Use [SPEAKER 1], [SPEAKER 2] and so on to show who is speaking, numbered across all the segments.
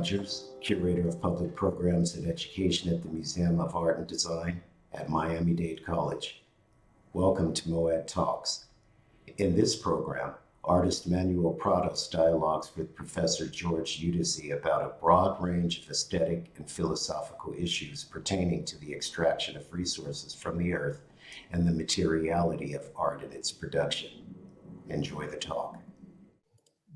[SPEAKER 1] Rogers, Curator of Public Programs and Education at the Museum of Art and Design at Miami-Dade College. Welcome to MOAD Talks. In this program, artist Manuel Prados dialogues with Professor George Yúdice about a broad range of aesthetic and philosophical issues pertaining to the extraction of resources from the earth and the materiality of art and its production. Enjoy the talk.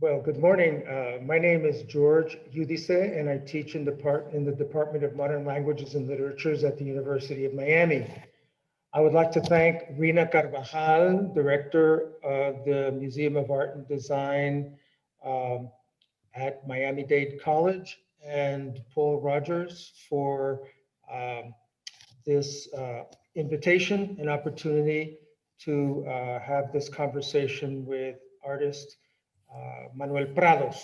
[SPEAKER 2] Well, good morning. My name is George Yúdice, and I teach in the Department of Modern Languages and Literatures at the University of Miami. I would like to thank Rina Carvajal, Director of the Museum of Art and Design at Miami-Dade College, and Paul Rogers for this invitation and opportunity to have this conversation with artist Manuel Prados.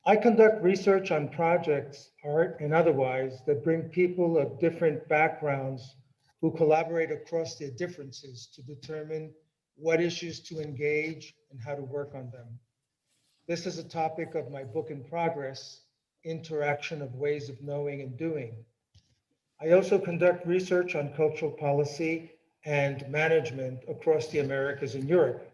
[SPEAKER 2] I conduct research on projects, art and otherwise, that bring people of different backgrounds who collaborate across their differences to determine what issues to engage and how to work on them. This is a topic of my book in progress, Interaction of Ways of Knowing and Doing. I also conduct research on cultural policy and management across the Americas and Europe.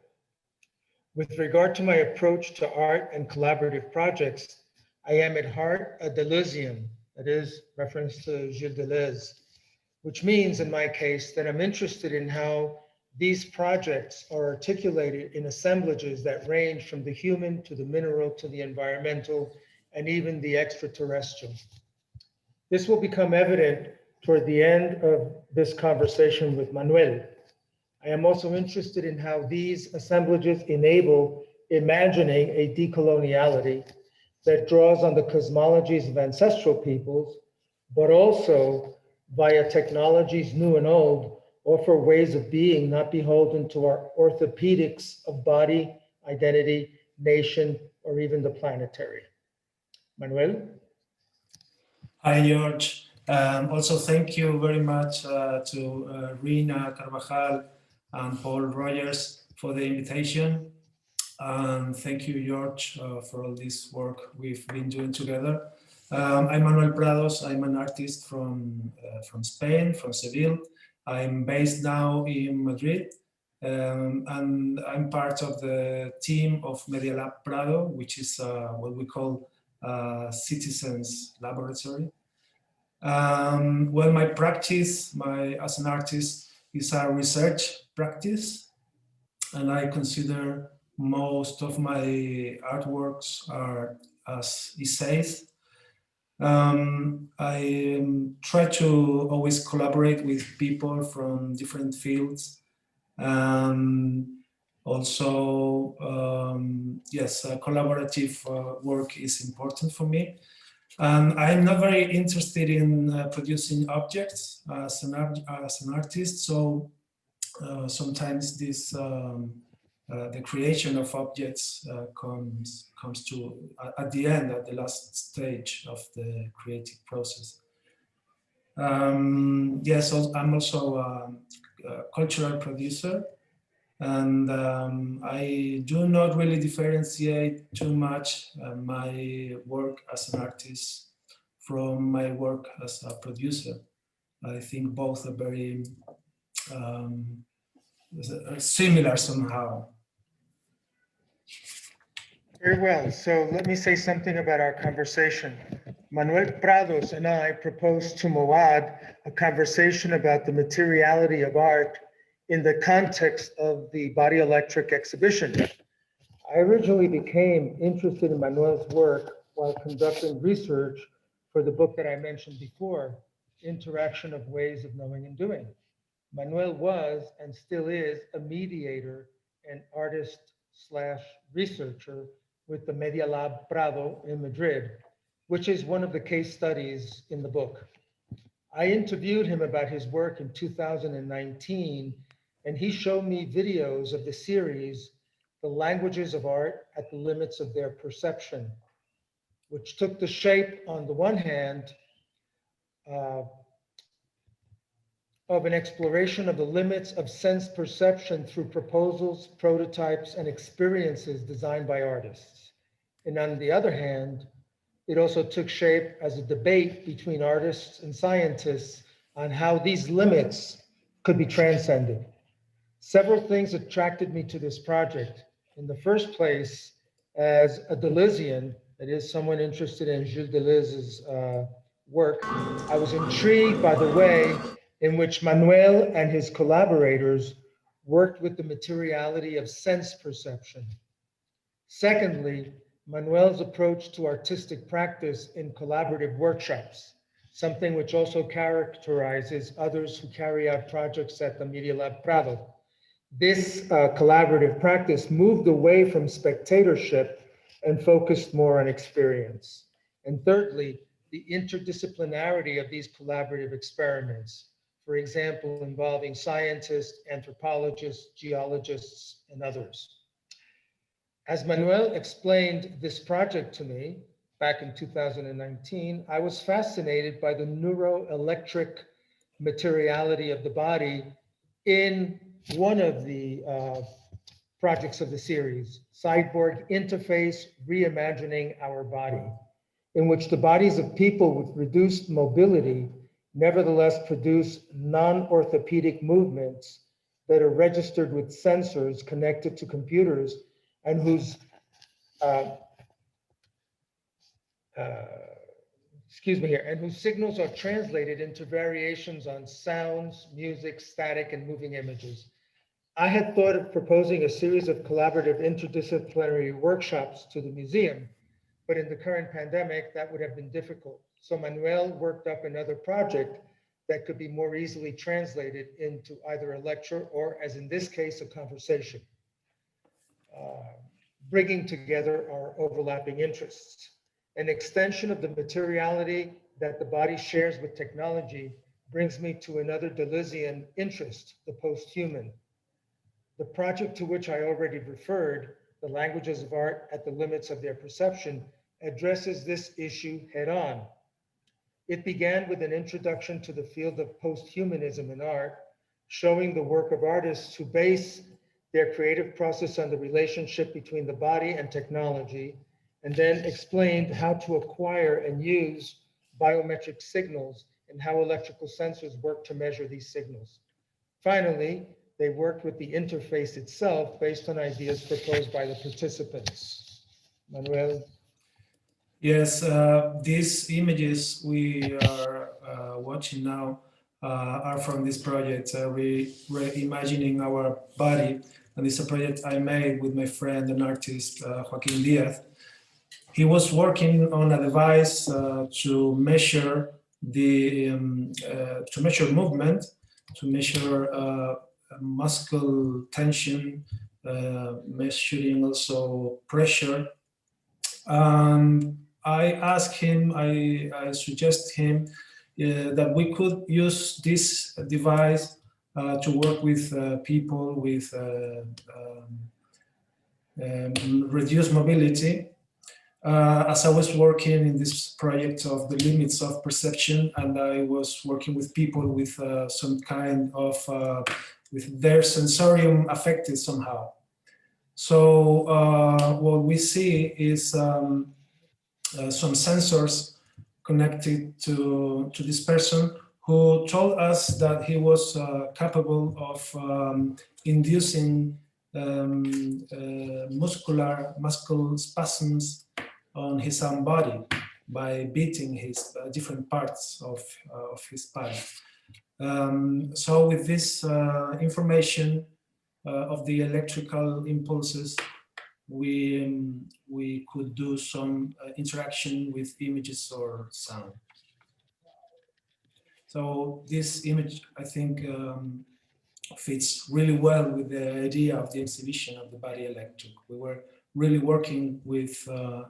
[SPEAKER 2] With regard to my approach to art and collaborative projects, I am at heart a Deleuzian, that is, reference to Gilles Deleuze, which means in my case that I'm interested in how these projects are articulated in assemblages that range from the human to the mineral to the environmental and even the extraterrestrial. This will become evident toward the end of this conversation with Manuel. I am also interested in how these assemblages enable imagining a decoloniality that draws on the cosmologies of ancestral peoples, but also via technologies new and old, offer ways of being not beholden to our orthopedics of body, identity, nation, or even the planetary. Manuel?
[SPEAKER 3] Hi, George. Also, thank you very much to Rina Carvajal and Paul Rogers for the invitation. And thank you, George, for all this work we've been doing together. I'm Manuel Prados. I'm an artist from Spain, from Seville. I'm based now in Madrid, and I'm part of the team of Medialab Prado, which is what we call Citizens Laboratory. Well, my practice, as an artist, is a research practice, and I consider most of my artworks are as essays. I try to always collaborate with people from different fields. Also, yes, collaborative work is important for me. I'm not very interested in producing objects as an artist, so sometimes this the creation of objects comes to at the end, at the last stage of the creative process. Yes, I'm also a cultural producer, and I do not really differentiate too much my work as an artist from my work as a producer. I think both are very similar somehow.
[SPEAKER 2] Very well. So let me say something about our conversation. Manuel Prados and I proposed to MOAD a conversation about the materiality of art in the context of the Body Electric exhibition. I originally became interested in Manuel's work while conducting research for the book that I mentioned before, Interaction of Ways of Knowing and Doing. Manuel was and still is a mediator and artist/researcher with the Medialab Prado in Madrid, which is one of the case studies in the book. I interviewed him about his work in 2019, and he showed me videos of the series, The Languages of Art at the Limits of Their Perception, which took the shape, on the one hand, of an exploration of the limits of sense perception through proposals, prototypes, and experiences designed by artists. And on the other hand, It also took shape as a debate between artists and scientists on how these limits could be transcended. Several things attracted me to this project. In the first place, as a Deleuzian, that is someone interested in Gilles Deleuze's work, I was intrigued by the way in which Manuel and his collaborators worked with the materiality of sense perception. Secondly, Manuel's approach to artistic practice in collaborative workshops, something which also characterizes others who carry out projects at the Media Lab Prado. This collaborative practice moved away from spectatorship and focused more on experience. And thirdly, the interdisciplinarity of these collaborative experiments, for example, involving scientists, anthropologists, geologists, and others. As Manuel explained this project to me back in 2019, I was fascinated by the neuroelectric materiality of the body in one of the projects of the series, Cyborg Interface Reimagining Our Body, in which the bodies of people with reduced mobility nevertheless produce non-orthopedic movements that are registered with sensors connected to computers and whose whose signals are translated into variations on sounds, music, static, and moving images. I had thought of proposing a series of collaborative interdisciplinary workshops to the museum, but in the current pandemic, that would have been difficult. So Manuel worked up another project that could be more easily translated into either a lecture or, as in this case, a conversation, bringing together our overlapping interests. An extension of the materiality that the body shares with technology brings me to another Deleuzian interest, the post-human. The project to which I already referred, The Languages of Art at the Limits of Their Perception, addresses this issue head on. It began with an introduction to the field of post-humanism in art, showing the work of artists who base their creative process on the relationship between the body and technology, and then explained how to acquire and use biometric signals and how electrical sensors work to measure these signals. Finally, they worked with the interface itself based on ideas proposed by the participants. Manuel?
[SPEAKER 3] Yes, these images we are watching now are from this project, Reimagining Our Body. And it's a project I made with my friend and artist, Joaquin Diaz. He was working on a device to measure movement, to measure muscle tension, measuring also pressure. I asked him, I suggest him that we could use this device to work with people with reduced mobility. As I was working in this project of the limits of perception, and I was working with people with some kind of, with their sensorium affected somehow. So what we see is some sensors connected to this person who told us that he was capable of inducing muscle spasms on his own body by beating his different parts of his body. So with this information of the electrical impulses, we could do some interaction with images or sound. So this image, I think, fits really well with the idea of the exhibition of the body electric. We were really working with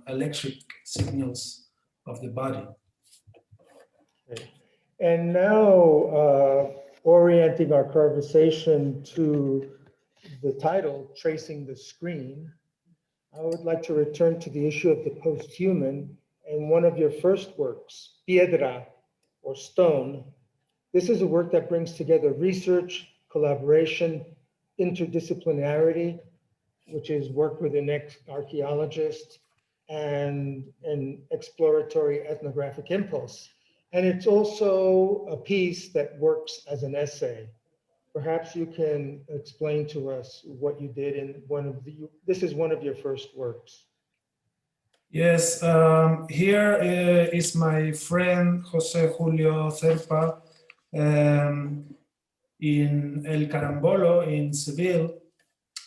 [SPEAKER 3] electric signals of the body.
[SPEAKER 2] And now orienting our conversation to the title, Tracing the Screen, I would like to return to the issue of the post-human and one of your first works, Piedra, or Stone. This is a work that brings together research, collaboration, interdisciplinarity, which is work with an archaeologist, and an exploratory ethnographic impulse. And it's also a piece that works as an essay. Perhaps you can explain to us what you did in this is one of your first works.
[SPEAKER 3] Yes, here is my friend Jose Julio Cerpa in El Carambolo in Seville,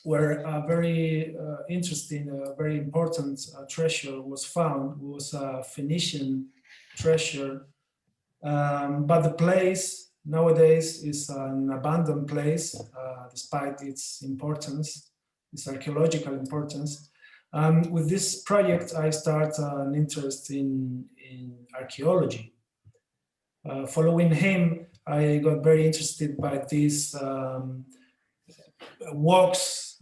[SPEAKER 3] where a very interesting, very important treasure was found. It was a Phoenician treasure, but the place nowadays is an abandoned place, despite its importance, its archaeological importance. With this project, I start an interest in archaeology. Following him, I got very interested by these walks,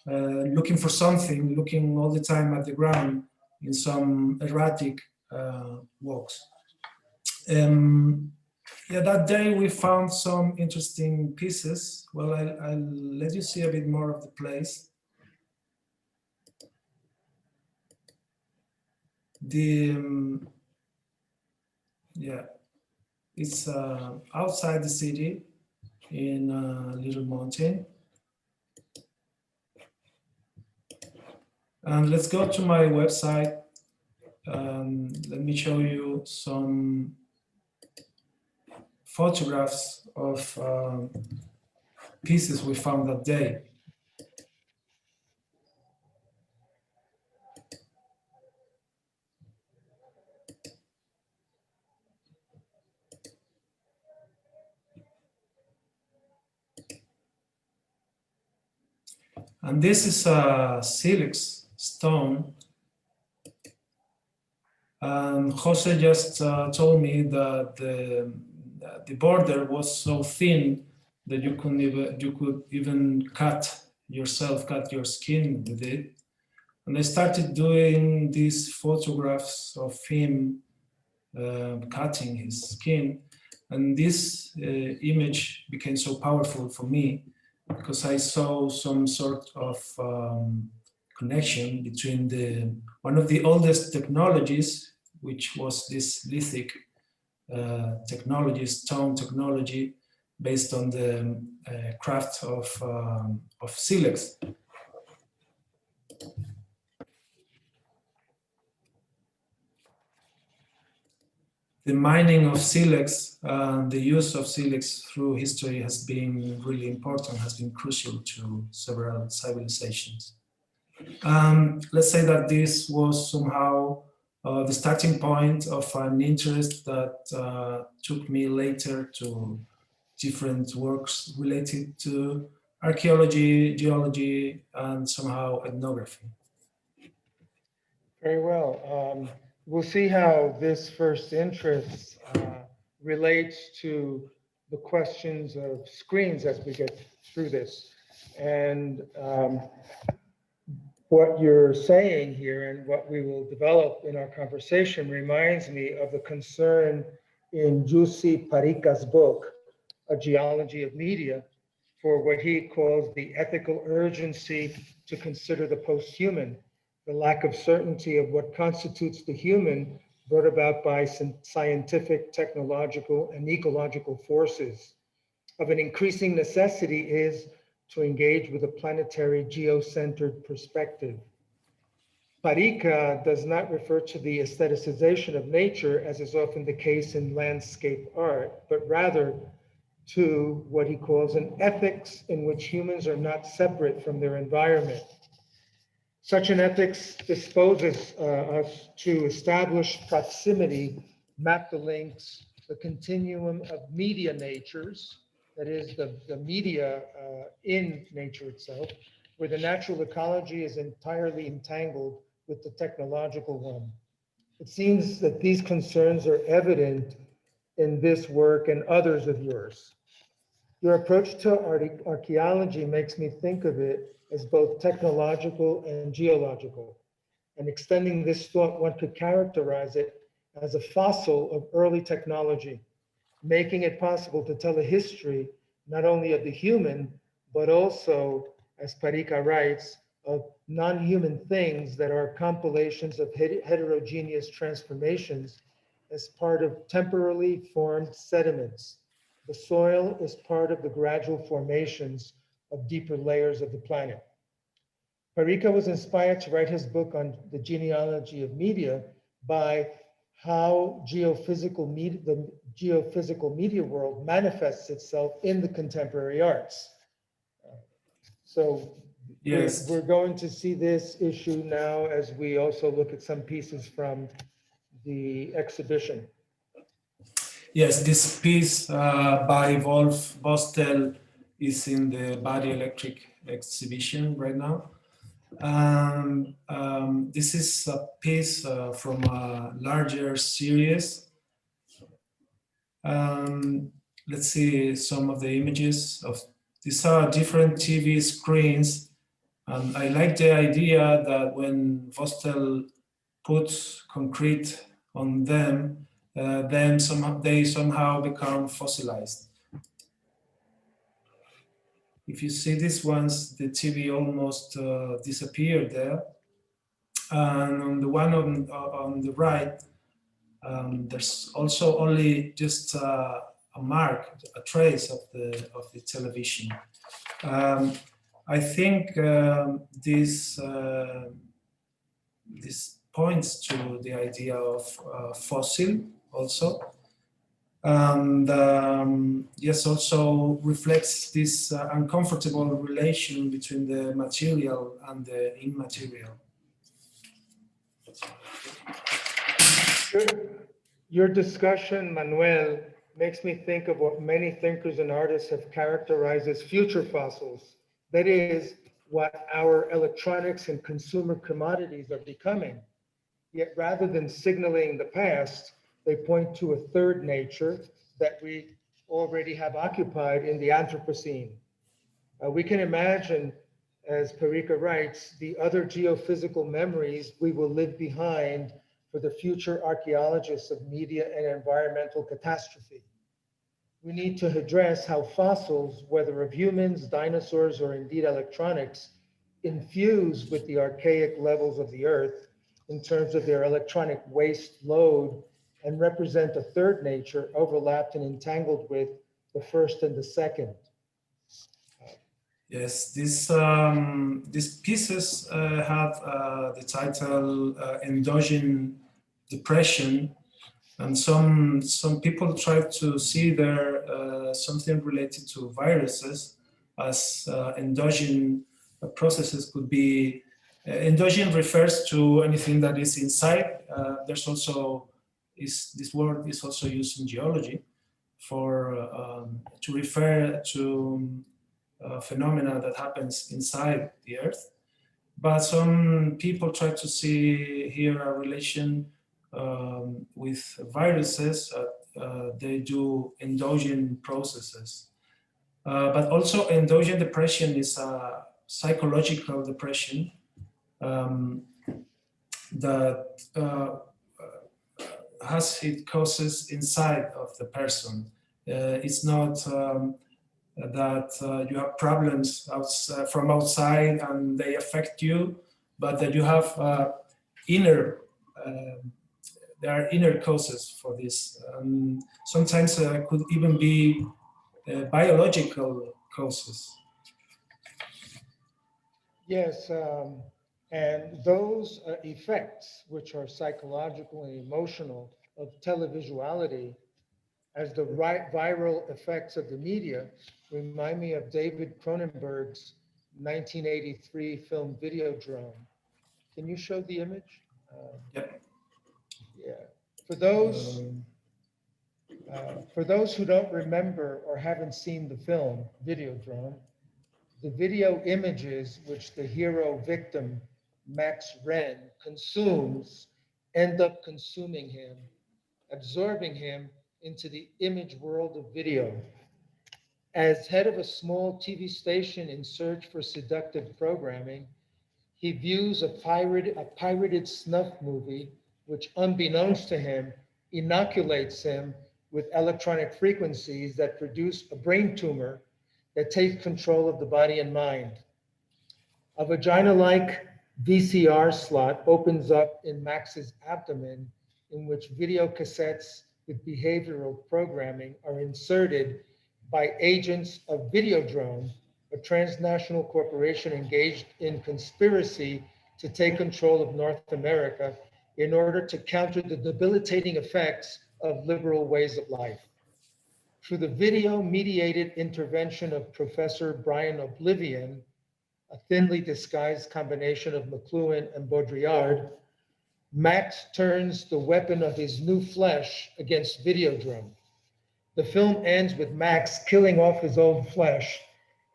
[SPEAKER 3] looking for something, looking all the time at the ground in some erratic walks. Yeah, that day we found some interesting pieces. Well, I'll let you see a bit more of the place. Yeah, it's outside the city in a little mountain. And let's go to my website. Let me show you some photographs of pieces we found that day. And this is a silex stone. And Jose just told me that the border was so thin that you could even cut your skin with it. And I started doing these photographs of him cutting his skin. And this image became so powerful for me because I saw some sort of connection between one of the oldest technologies, which was this lithic technology, stone technology, based on the craft of silex. The mining of silex, the use of silex through history has been really important, has been crucial to several civilizations. Let's say that this was somehow the starting point of an interest that took me later to different works related to archaeology, geology, and somehow ethnography.
[SPEAKER 2] Very well. We'll see how this first interest relates to the questions of screens as we get through this. And what you're saying here and what we will develop in our conversation reminds me of the concern in Yúdice Parica's book, A Geology of Media, for what he calls the ethical urgency to consider the post-human, the lack of certainty of what constitutes the human brought about by scientific, technological, and ecological forces. Of an increasing necessity is to engage with a planetary geocentered perspective. Parica does not refer to the aestheticization of nature, as is often the case in landscape art, but rather to what he calls an ethics in which humans are not separate from their environment. Such an ethics disposes us to establish proximity, map the links, the continuum of media natures, that is the media in nature itself, where the natural ecology is entirely entangled with the technological one. It seems that these concerns are evident in this work and others of yours. Your approach to archaeology makes me think of it as both technological and geological. And extending this thought, one could characterize it as a fossil of early technology, making it possible to tell a history not only of the human, but also, as Parica writes, of non-human things that are compilations of heterogeneous transformations as part of temporally formed sediments. The soil is part of the gradual formations of deeper layers of the planet. Parika was inspired to write his book on the genealogy of media by how the geophysical media world manifests itself in the contemporary arts. So
[SPEAKER 3] Yes.
[SPEAKER 2] we're going to see this issue now as we also look at some pieces from the exhibition.
[SPEAKER 3] Yes, this piece by Wolf Bostel is in the Body Electric exhibition right now. This is a piece from a larger series. Let's see some of the images of these are different TV screens. And I like the idea that when Vostel puts concrete on them, then they somehow become fossilized. If you see these ones, the TV almost disappeared there. And on the one on the right, there's also only just a mark, a trace of the television. I think this points to the idea of fossil also. And yes, also reflects this uncomfortable relation between the material and the immaterial.
[SPEAKER 2] Your discussion, Manuel, makes me think of what many thinkers and artists have characterized as future fossils. That is, what our electronics and consumer commodities are becoming. Yet rather than signaling the past, they point to a third nature that we already have occupied in the Anthropocene. We can imagine, as Parika writes, the other geophysical memories we will leave behind for the future archaeologists of media and environmental catastrophe. We need to address how fossils, whether of humans, dinosaurs, or indeed electronics, infuse with the archaic levels of the earth in terms of their electronic waste load and represent a third nature overlapped and entangled with the first and the second.
[SPEAKER 3] Yes, these pieces have the title endogenous depression, and some people try to see there something related to viruses, as endogenous processes could be. Endogenous refers to anything that is inside. There's also this word is also used in geology for to refer to phenomena that happens inside the earth. But some people try to see here a relation with viruses. They do endogenous processes. But also endogenous depression is a psychological depression that has its causes inside of the person. It's not that you have problems from outside and they affect you, but that you have there are inner causes for this. Sometimes could even be biological causes.
[SPEAKER 2] Yes, and those effects, which are psychological and emotional, of televisuality, as the viral effects of the media, remind me of David Cronenberg's 1983 film Videodrome. Can you show the image?
[SPEAKER 3] Yep.
[SPEAKER 2] Yeah. For those who don't remember or haven't seen the film Videodrome, the video images which the hero victim, Max Wren, consumes end up consuming him, absorbing him into the image world of video. As head of a small TV station in search for seductive programming, he views a pirated snuff movie, which unbeknownst to him, inoculates him with electronic frequencies that produce a brain tumor that takes control of the body and mind. A vagina-like VCR slot opens up in Max's abdomen, in which video cassettes with behavioral programming are inserted by agents of Videodrome, a transnational corporation engaged in conspiracy to take control of North America in order to counter the debilitating effects of liberal ways of life. Through the video-mediated intervention of Professor Brian Oblivion, a thinly disguised combination of McLuhan and Baudrillard, Max turns the weapon of his new flesh against Videodrome. The film ends with Max killing off his old flesh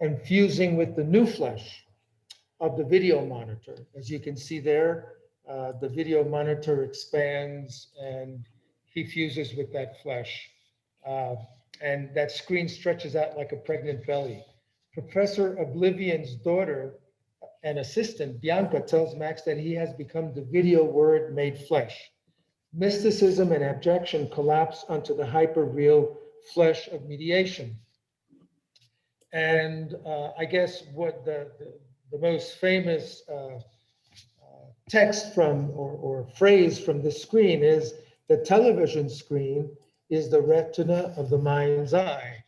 [SPEAKER 2] and fusing with the new flesh of the video monitor. As you can see there, the video monitor expands and he fuses with that flesh. And that screen stretches out like a pregnant belly. Professor Oblivion's daughter and assistant, Bianca, tells Max that he has become the video word made flesh. Mysticism and abjection collapse onto the hyper-real flesh of mediation. And I guess what the most famous text from or phrase from this screen is, the television screen is the retina of the mind's eye.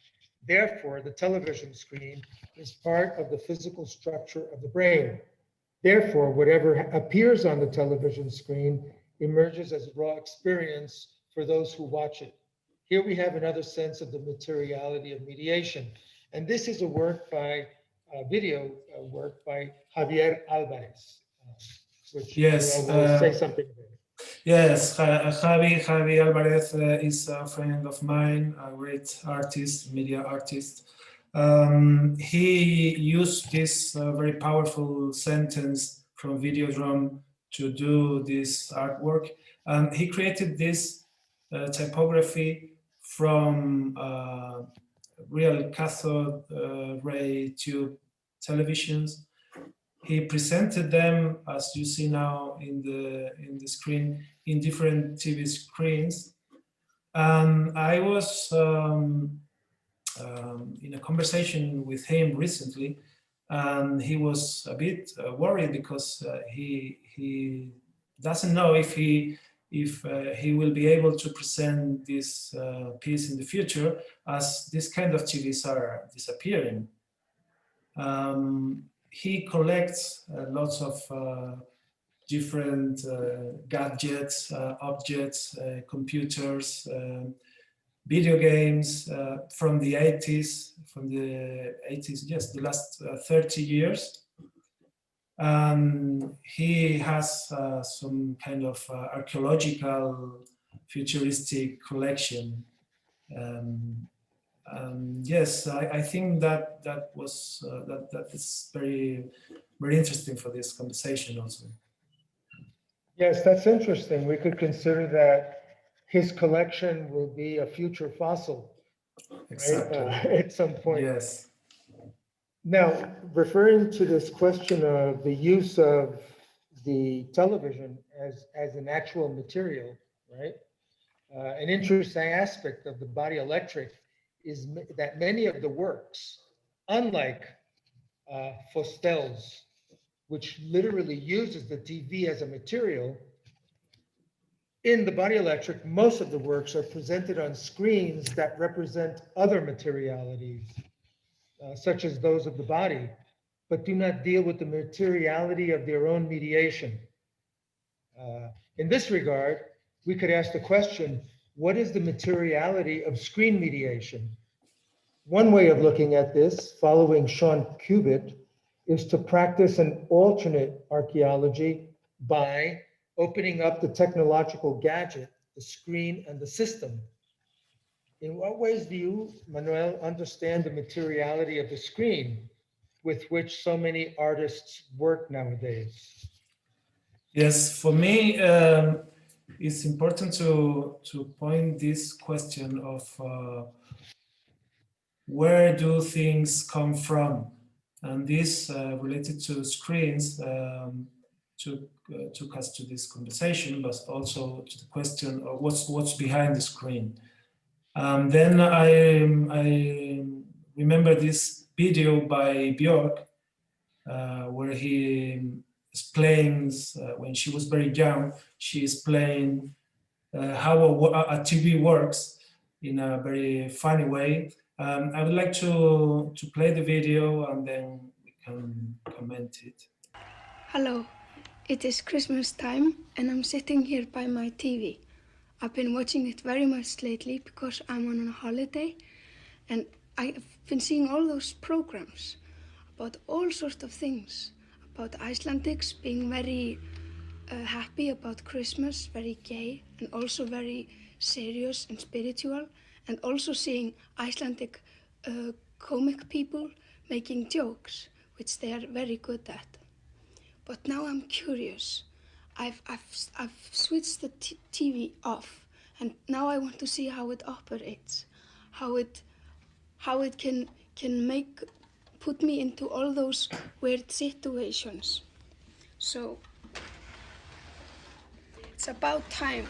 [SPEAKER 2] Therefore, the television screen is part of the physical structure of the brain. Therefore, whatever appears on the television screen emerges as raw experience for those who watch it. Here we have another sense of the materiality of mediation. And this is a work by, video work by Javier Alvarez, which
[SPEAKER 3] Yes,
[SPEAKER 2] will say something about it.
[SPEAKER 3] Yes, Javi Alvarez is a friend of mine, a great artist, media artist. He used this very powerful sentence from Videodrome to do this artwork. He created this typography from real cathode ray tube televisions. He presented them, as you see now in the screen, in different TV screens. I was in a conversation with him recently, and he was a bit worried because he doesn't know if he will be able to present this piece in the future, as this kind of TVs are disappearing. He collects lots of different gadgets, objects, computers, video games from the 80s, yes, the last 30 years. He has some kind of archaeological futuristic collection. Yes, I think that is very, very interesting for this conversation also.
[SPEAKER 2] Yes, that's interesting. We could consider that his collection will be a future fossil,
[SPEAKER 3] Exactly.
[SPEAKER 2] right? At some point.
[SPEAKER 3] Yes.
[SPEAKER 2] Now, referring to this question of the use of the television as an actual material, right? An interesting aspect of the body electric is that many of the works, unlike Fostel's, which literally uses the TV as a material, in the body electric, most of the works are presented on screens that represent other materialities, such as those of the body, but do not deal with the materiality of their own mediation. In this regard, we could ask the question, what is the materiality of screen mediation? One way of looking at this, following Sean Cubitt, is to practice an alternate archaeology by opening up the technological gadget, the screen, and the system. In what ways do you, Manuel, understand the materiality of the screen with which so many artists work nowadays?
[SPEAKER 3] Yes, for me, it's important to point this question of where do things come from? And this related to screens took us to this conversation, but also to the question of what's behind the screen. Then I remember this video by Björk where he explains when she was very young, she explained how a TV works in a very funny way. I would like to play the video and then we can comment it.
[SPEAKER 4] Hello, it is Christmas time and I'm sitting here by my TV. I've been watching it very much lately because I'm on a holiday and I've been seeing all those programs about all sorts of things, about Icelandics being very happy about Christmas, very gay and also very serious and spiritual, and also seeing Icelandic comic people making jokes, which they are very good at. But now I'm curious. I've switched the TV off, and now I want to see how it operates, how it can put me into all those weird situations. So it's about time.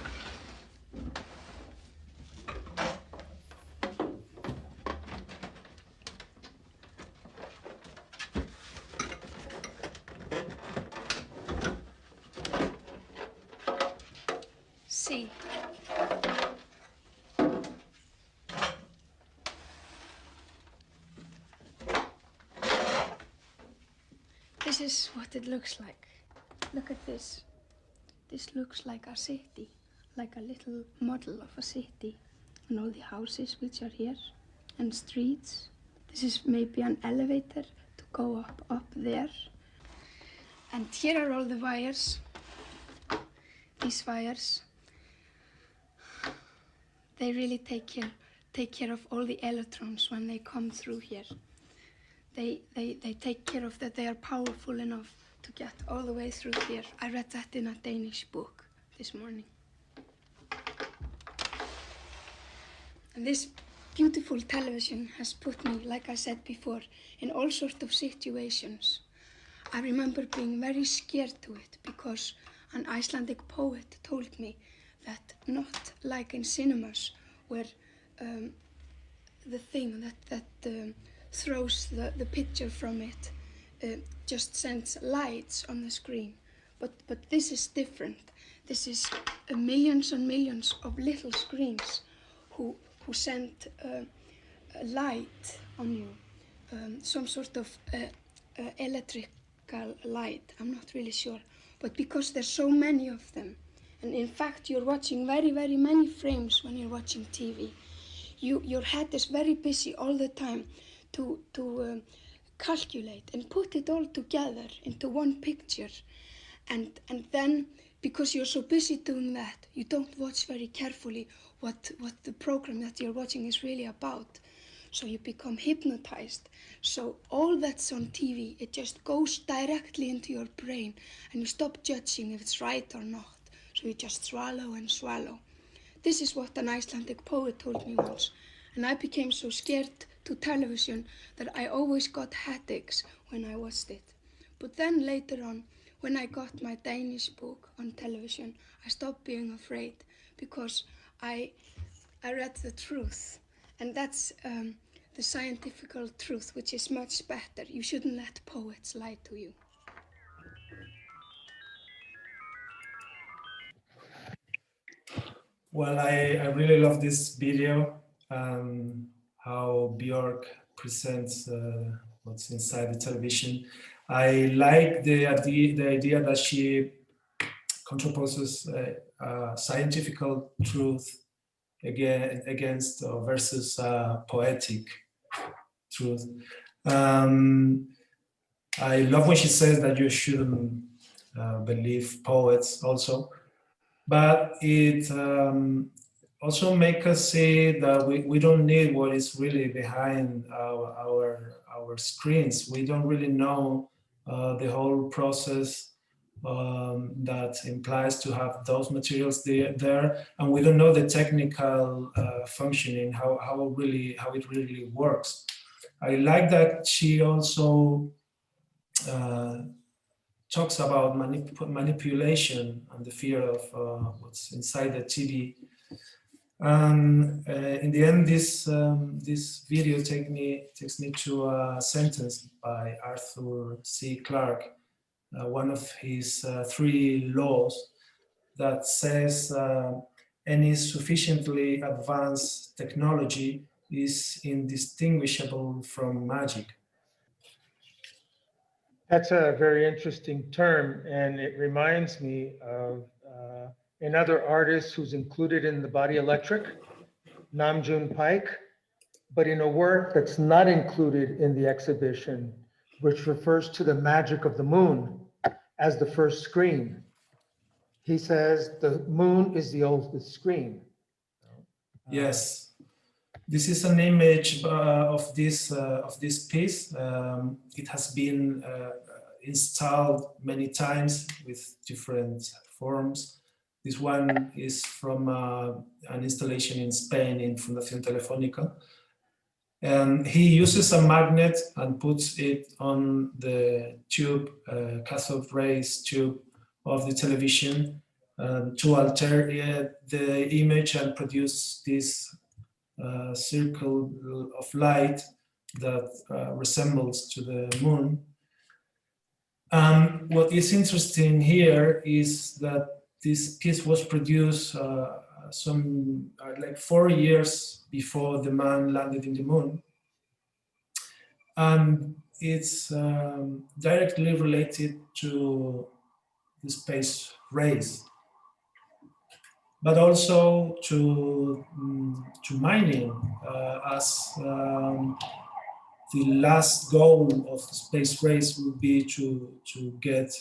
[SPEAKER 4] See. This is what it looks like. Look at this. This looks like a city, like a little model of a city, and all the houses which are here, and streets. This is maybe an elevator to go up there. And here are all the wires. These wires. They really take care of all the electrons when they come through here. They take care of that. They are powerful enough to get all the way through here. I read that in a Danish book this morning. And this beautiful television has put me, like I said before, in all sorts of situations. I remember being very scared to it because an Icelandic poet told me that not like in cinemas where the thing that throws the picture from it just sends lights on the screen, but this is different. This is millions and millions of little screens who send a light on you, some sort of electrical light. I'm not really sure, but because there's so many of them, and in fact you're watching very, very many frames when you're watching TV. Your head is very busy all the time to calculate and put it all together into one picture, and then because you're so busy doing that, you don't watch very carefully what the program that you're watching is really about. So you become hypnotized. So all that's on TV, it just goes directly into your brain, and you stop judging if it's right or not. So you just swallow and swallow. This is what an Icelandic poet told me once, and I became so scared to television that I always got headaches when I watched it. But then later on, when I got my Danish book on television, I stopped being afraid because I read the truth, and that's the scientific truth, which is much better. You shouldn't let poets lie to you.
[SPEAKER 3] Well, I really love this video, how Björk presents what's inside the television. I like the idea that she contraposes scientific truth against versus poetic truth. I love when she says that you shouldn't believe poets also. But it also makes us see that we don't need what is really behind our screens. We don't really know the whole process that implies to have those materials there, and we don't know the technical functioning, how it really works. I like that she also talks about manipulation and the fear of what's inside the TV. In the end, this video takes me to a sentence by Arthur C. Clarke, one of his 3 laws, that says any sufficiently advanced technology is indistinguishable from magic.
[SPEAKER 2] That's a very interesting term, and it reminds me of another artist who's included in the Body Electric, Nam June Paik, but in a work that's not included in the exhibition, which refers to the magic of the moon as the first screen. He says the moon is the oldest screen.
[SPEAKER 3] Yes, this is an image of this piece. It has been installed many times with different forms. This one is from an installation in Spain in Fundación Telefónica. And he uses a magnet and puts it on the tube, cathode rays tube of the television to alter the image and produce this circle of light that resembles to the moon. What is interesting here is that this piece was produced like 4 years before the man landed in the moon. And it's directly related to the space race, but also to mining, as the last goal of the space race would be to get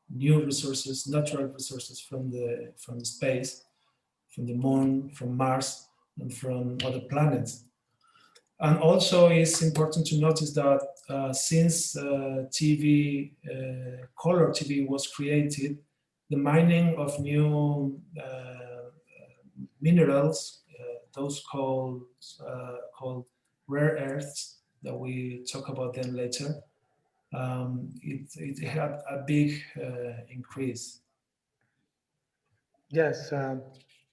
[SPEAKER 3] new resources, natural resources from the space, from the moon, from Mars, and from other planets. And also it's important to notice that since TV, color TV was created, the mining of new minerals, those called rare earths, that we talk about them later, it had a big increase.
[SPEAKER 2] Yes,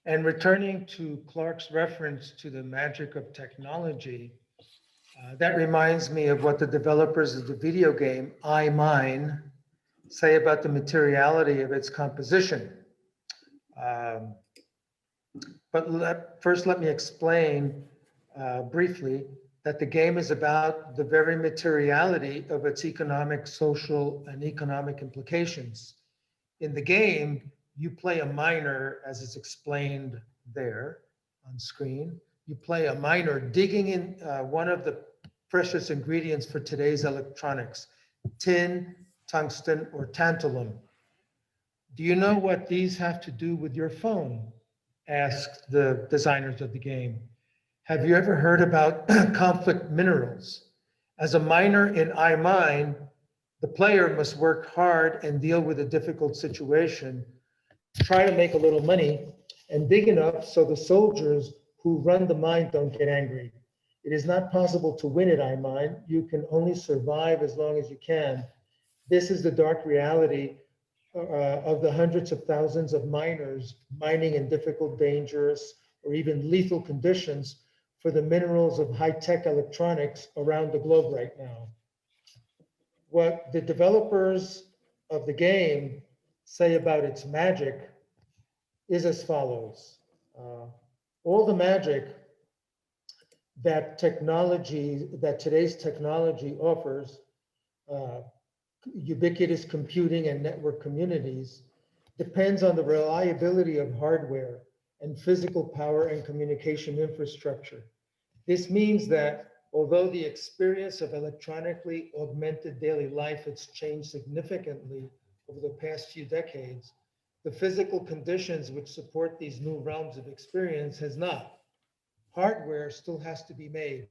[SPEAKER 2] and returning to Clarke's reference to the magic of technology, that reminds me of what the developers of the video game I, Mine say about the materiality of its composition. But first let me explain briefly that the game is about the very materiality of its economic, social, and economic implications. In the game, you play a miner, as is explained there on screen. You play a miner digging in one of the precious ingredients for today's electronics, tin, tungsten, or tantalum. Do you know what these have to do with your phone? Asked the designers of the game. Have you ever heard about conflict minerals? As a miner in I, Mine, the player must work hard and deal with a difficult situation, try to make a little money, and dig enough so the soldiers who run the mine don't get angry. It is not possible to win at I, Mine. You can only survive as long as you can. This is the dark reality of the hundreds of thousands of miners mining in difficult, dangerous, or even lethal conditions for the minerals of high-tech electronics around the globe right now. What the developers of the game say about its magic is as follows. All the magic that today's technology offers, ubiquitous computing and network communities, depends on the reliability of hardware and physical power and communication infrastructure. This means that although the experience of electronically augmented daily life has changed significantly over the past few decades, the physical conditions which support these new realms of experience has not. Hardware still has to be made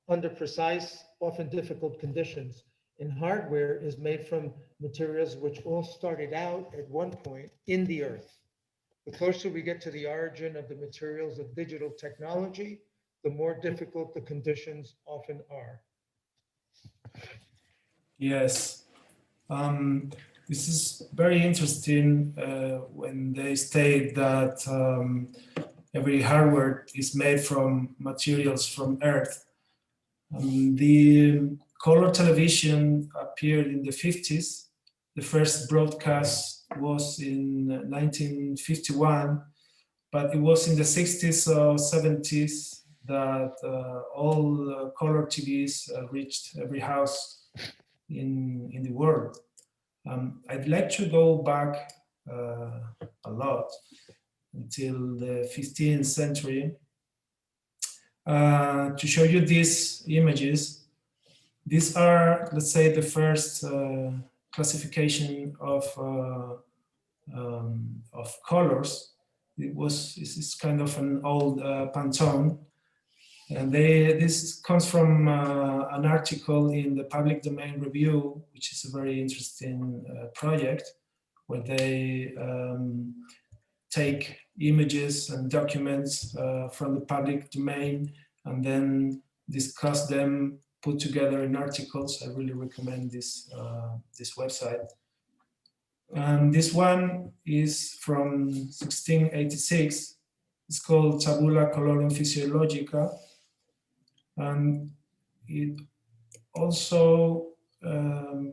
[SPEAKER 2] under precise, often difficult conditions. And hardware is made from materials which all started out at one point in the earth. The closer we get to the origin of the materials of digital technology, the more difficult the conditions often are.
[SPEAKER 3] Yes, this is very interesting when they state that every hardware is made from materials from Earth. The color television appeared in the 50s. The first broadcast was in 1951, but it was in the 60s or 70s that all color TVs reached every house in the world. I'd like to go back a lot until the 15th century to show you these images. These are, let's say, the first classification of colors. This is kind of an old Pantone, and this comes from an article in the Public Domain Review, which is a very interesting project, where they take images and documents from the public domain and then discuss them, put together in articles. I really recommend this website. And this one is from 1686. It's called Tabula Colorum Physiologica. And it also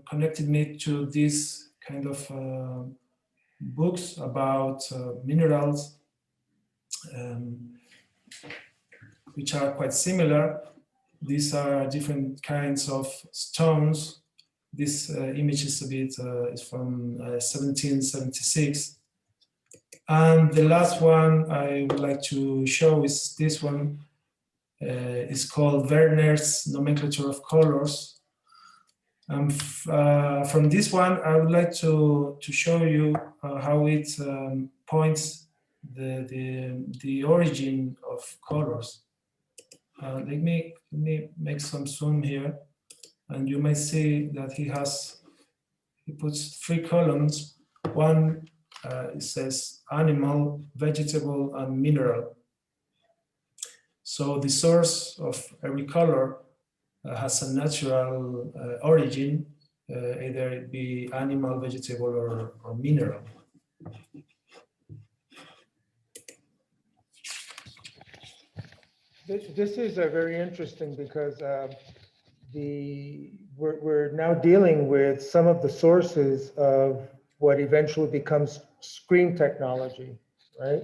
[SPEAKER 3] connected me to this kind of books about minerals, which are quite similar. These are different kinds of stones. This image is a bit is from 1776. And the last one I would like to show is this one. It's called Werner's Nomenclature of Colors. From this one, I would like to show you how it points the origin of colors. Let me make some zoom here, and you may see that he puts 3 columns. One it says animal, vegetable, and mineral. So the source of every color has a natural origin, either it be animal, vegetable, or mineral.
[SPEAKER 2] This is very interesting because we're now dealing with some of the sources of what eventually becomes screen technology, right?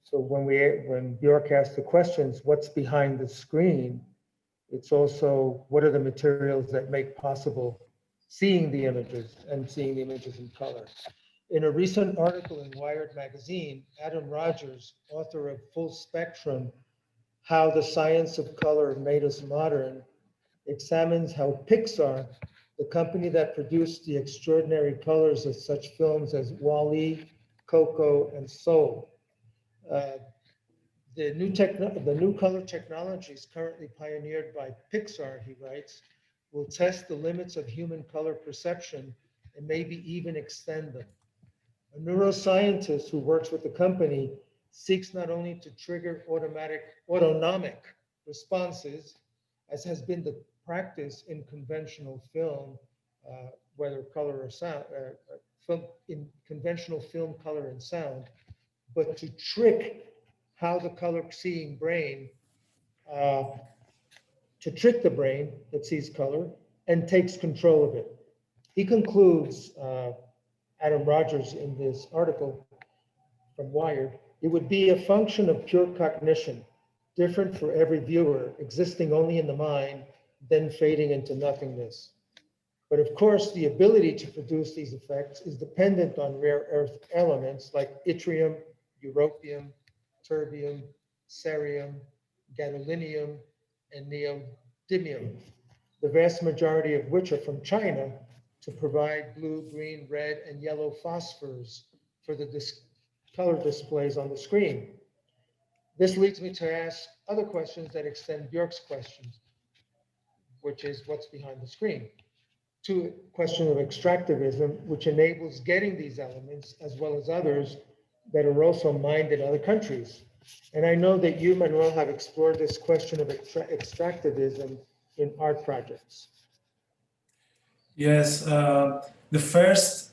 [SPEAKER 2] So when Bjork asked the questions, what's behind the screen? It's also, what are the materials that make possible seeing the images and seeing the images in color? In a recent article in Wired magazine, Adam Rogers, author of Full Spectrum, How the Science of Color Made Us Modern, examines how Pixar, the company that produced the extraordinary colors of such films as WALL-E, Coco, and Soul, the new color technologies currently pioneered by Pixar, he writes, will test the limits of human color perception and maybe even extend them. A neuroscientist who works with the company seeks not only to trigger autonomic responses, as has been the practice in conventional film, whether color or sound, in conventional film, color and sound, but to trick how the color seeing brain, to trick the brain that sees color and takes control of it. He concludes, Adam Rogers in this article from Wired, it would be a function of pure cognition, different for every viewer, existing only in the mind, then fading into nothingness. But of course, the ability to produce these effects is dependent on rare earth elements like yttrium, europium, terbium, cerium, gadolinium, and neodymium, the vast majority of which are from China, to provide blue, green, red, and yellow phosphors for the color displays on the screen. This leads me to ask other questions that extend Bjork's questions, which is what's behind the screen, to a question of extractivism, which enables getting these elements as well as others that are also mined in other countries. And I know that you, Manuel, have explored this question of extractivism in art projects.
[SPEAKER 3] Yes, the first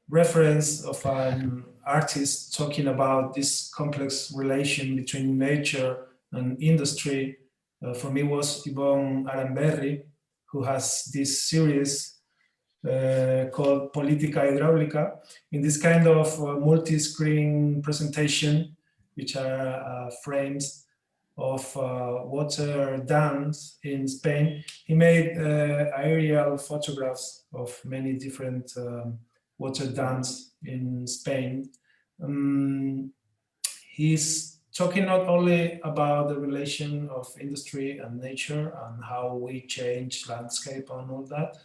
[SPEAKER 3] reference of an artist talking about this complex relation between nature and industry for me was Yvonne Aramberri, who has this series called Política Hidráulica. In this kind of multi-screen presentation, which are frames of water dams in Spain, he made aerial photographs of many different water dams in Spain. He's talking not only about the relation of industry and nature and how we change landscape and all that,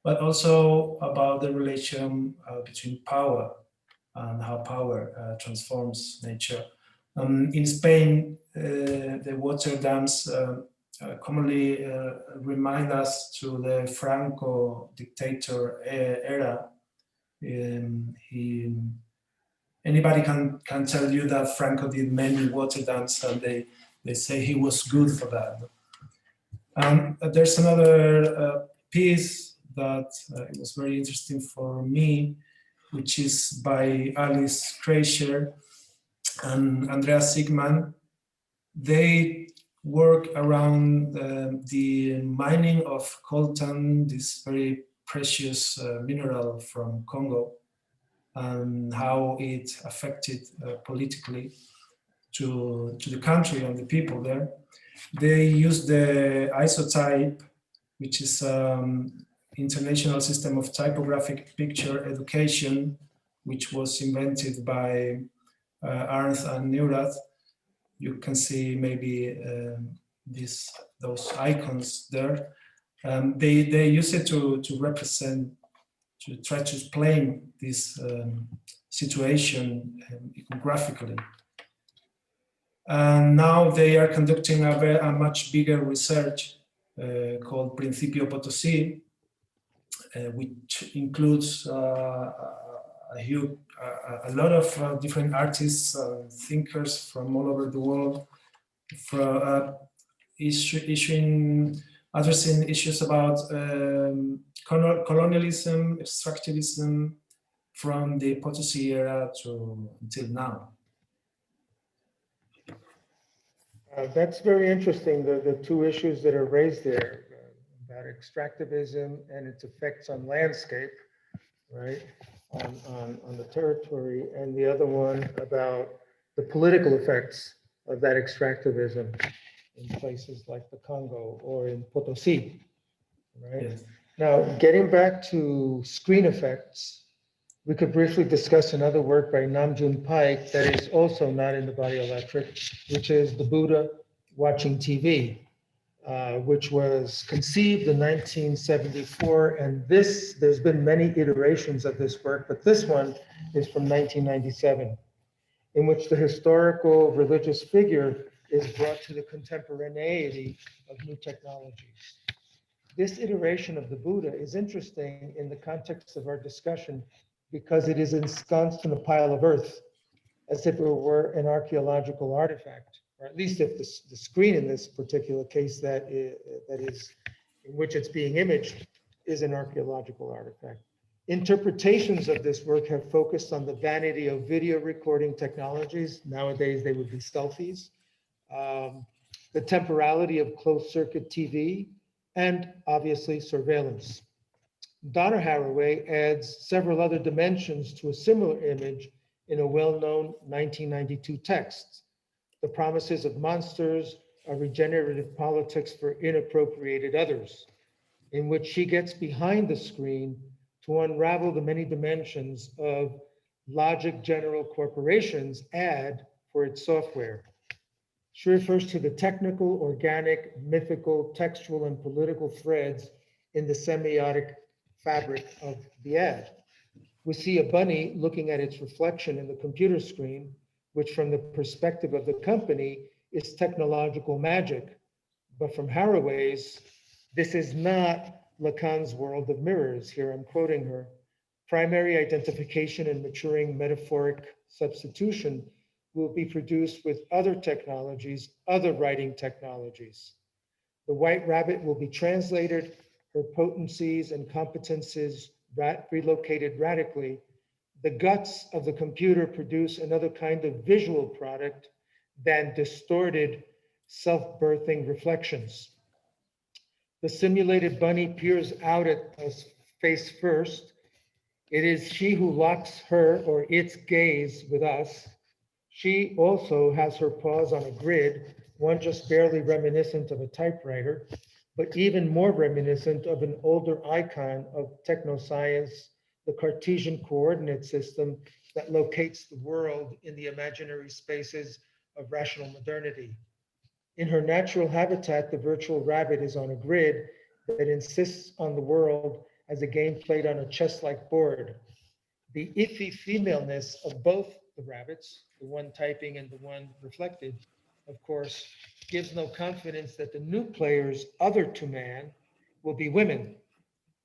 [SPEAKER 3] but also about the relation between power and how power transforms nature. In Spain, the water dams commonly remind us to the Franco dictator era. Anybody can tell you that Franco did many water dams, and they say he was good for that. There's another piece that it was very interesting for me, which is by Alice Kreischer and Andreas Sigman. They work around the mining of coltan, this very precious mineral from Congo, and how it affected politically to the country and the people there. They use the isotype, which is international system of typographic picture education, which was invented by Arndt and Neurath. You can see maybe those icons there. They use it to represent, to try to explain this situation iconographically. And now they are conducting a much bigger research called Principio Potosí, which includes a lot of different artists and thinkers from all over the world, for addressing issues about colonialism, extractivism from the Potosí era until now.
[SPEAKER 2] That's very interesting, the two issues that are raised there about extractivism and its effects on landscape, right, on the territory, and the other one about the political effects of that extractivism in places like the Congo or in Potosí, right?
[SPEAKER 3] Yes.
[SPEAKER 2] Now, getting back to screen effects, we could briefly discuss another work by Namjoon Paik that is also not in the body electric, which is The Buddha Watching TV, which was conceived in 1974. And there's been many iterations of this work, but this one is from 1997, in which the historical religious figure is brought to the contemporaneity of new technologies. This iteration of the Buddha is interesting in the context of our discussion because it is ensconced in a pile of earth, as if it were an archaeological artifact, or at least if the screen in this particular case that is in which it's being imaged is an archaeological artifact. Interpretations of this work have focused on the vanity of video recording technologies. Nowadays, they would be selfies. The temporality of closed circuit TV, and obviously surveillance. Donna Haraway adds several other dimensions to a similar image in a well-known 1992 text, The Promises of Monsters, a Regenerative Politics for Inappropriated Others, in which she gets behind the screen to unravel the many dimensions of logic general corporations add for its software. She refers to the technical, organic, mythical, textual, and political threads in the semiotic fabric of the ad. We see a bunny looking at its reflection in the computer screen, which from the perspective of the company is technological magic. But from Haraway's, this is not Lacan's world of mirrors. Here I'm quoting her. Primary identification and maturing metaphoric substitution will be produced with other technologies, other writing technologies. The white rabbit will be translated, her potencies and competences relocated radically, The guts of the computer produce another kind of visual product than distorted self-birthing reflections. The simulated bunny peers out at us face first. It is she who locks her or its gaze with us. She also has her paws on a grid, one just barely reminiscent of a typewriter, but even more reminiscent of an older icon of technoscience, the Cartesian coordinate system that locates the world in the imaginary spaces of rational modernity. In her natural habitat, the virtual rabbit is on a grid that insists on the world as a game played on a chess-like board. The iffy femaleness of both the rabbits, the one typing and the one reflected, of course, gives no confidence that the new players other to man will be women.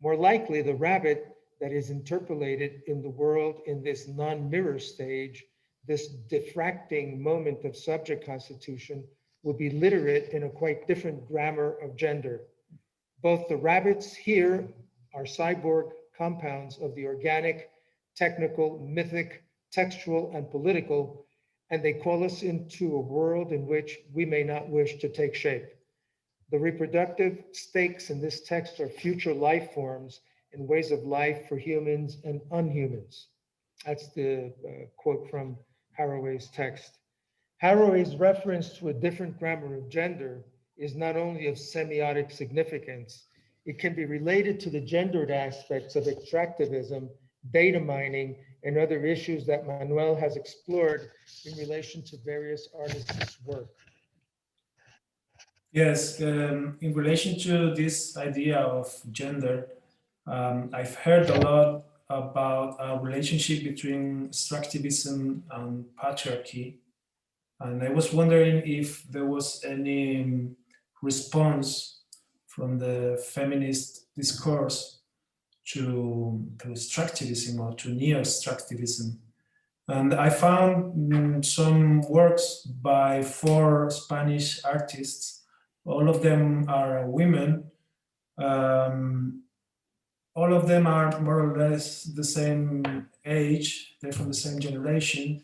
[SPEAKER 2] More likely, the rabbit that is interpolated in the world in this non-mirror stage, this diffracting moment of subject constitution, will be literate in a quite different grammar of gender. Both the rabbits here are cyborg compounds of the organic, technical, mythic, textual, and political, and they call us into a world in which we may not wish to take shape. The reproductive stakes in this text are future life forms and ways of life for humans and unhumans. That's the quote from Haraway's text. Haraway's reference to a different grammar of gender is not only of semiotic significance, it can be related to the gendered aspects of extractivism, data mining, and other issues that Manuel has explored in relation to various artists' work.
[SPEAKER 3] Yes, in relation to this idea of gender, I've heard a lot about a relationship between extractivism and patriarchy. And I was wondering if there was any response from the feminist discourse to extractivism or to neo-extractivism. And I found some works by 4 Spanish artists. All of them are women. All of them are more or less the same age. They're from the same generation.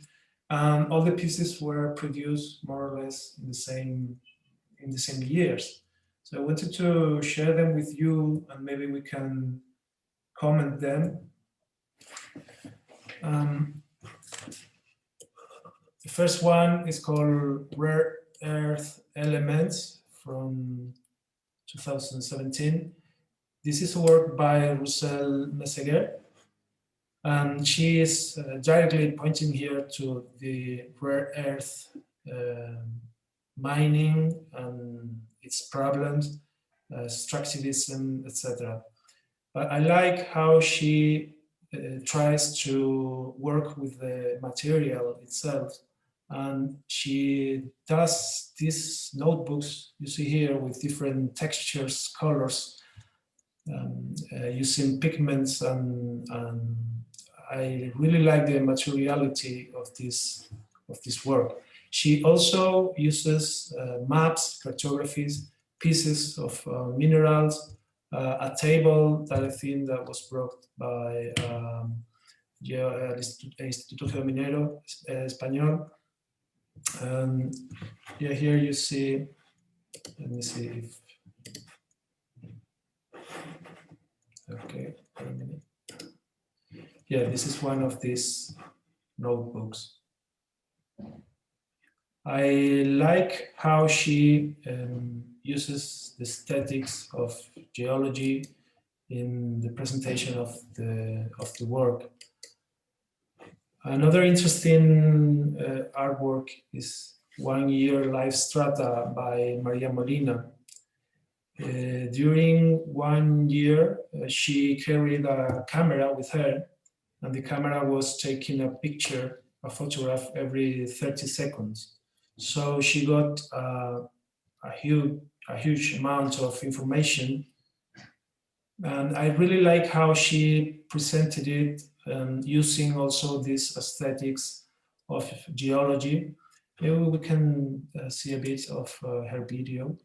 [SPEAKER 3] And all the pieces were produced more or less in the same years. So I wanted to share them with you, and maybe we can comment them. The first one is called Rare Earth Elements from 2017. This is a work by Roussel Messeguer, and she is directly pointing here to the rare earth mining and its problems, extractivism, etc. But I like how she tries to work with the material itself, and she does these notebooks you see here with different textures, colors, using pigments, and I really like the materiality of this work. She also uses maps, cartographies, pieces of minerals, a table that I think that was brought by el Instituto Geominero Español. Yeah, here you see, let me see if, okay, wait a minute. Yeah, this is one of these notebooks. I like how she uses the aesthetics of geology in the presentation of the work. Another interesting artwork is 1 Year Live Strata by Maria Molina. During 1 year, she carried a camera with her, and the camera was taking a photograph every 30 seconds. So she got a huge amount of information. And I really like how she presented it, using also these aesthetics of geology. Maybe we can see a bit of her video.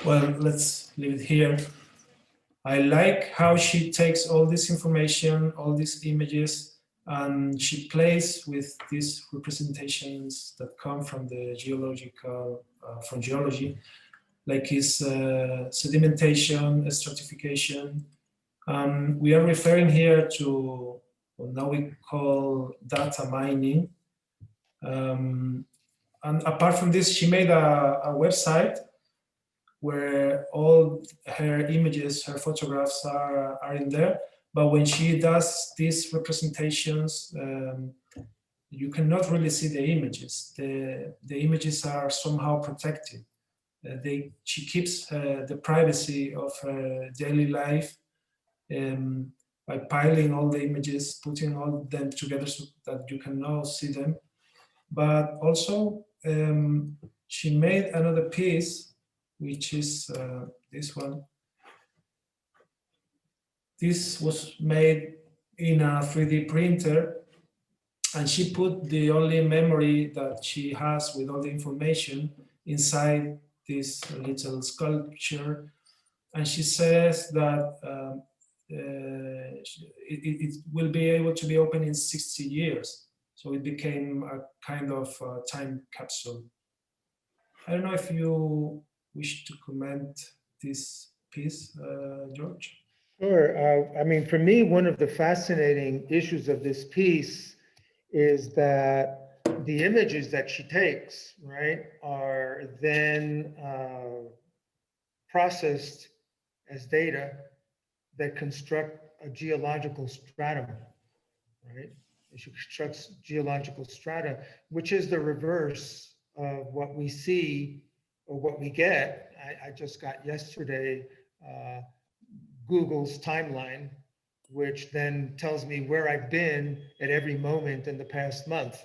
[SPEAKER 3] Well, let's leave it here. I like how she takes all this information, all these images, and she plays with these representations that come from the geological, from geology, like is sedimentation, stratification. We are referring here to what now we call data mining. And apart from this, she made a website where all her images, her photographs are in there. But when she does these representations, you cannot really see the images. The images are somehow protected. She keeps the privacy of her daily life by piling all the images, putting all of them together so that you can now see them. But also, she made another piece, which is this one. This was made in a 3D printer, and she put the only memory that she has with all the information inside this little sculpture. And she says that it will be able to be open in 60 years. So it became a kind of time capsule. I don't know if you wish to comment this piece, George?
[SPEAKER 2] Sure. I mean, for me, one of the fascinating issues of this piece is that the images that she takes, right, are then processed as data that construct a geological stratum, right? She constructs geological strata, which is the reverse of what we see or what we get. I just got yesterday Google's timeline, which then tells me where I've been at every moment in the past month,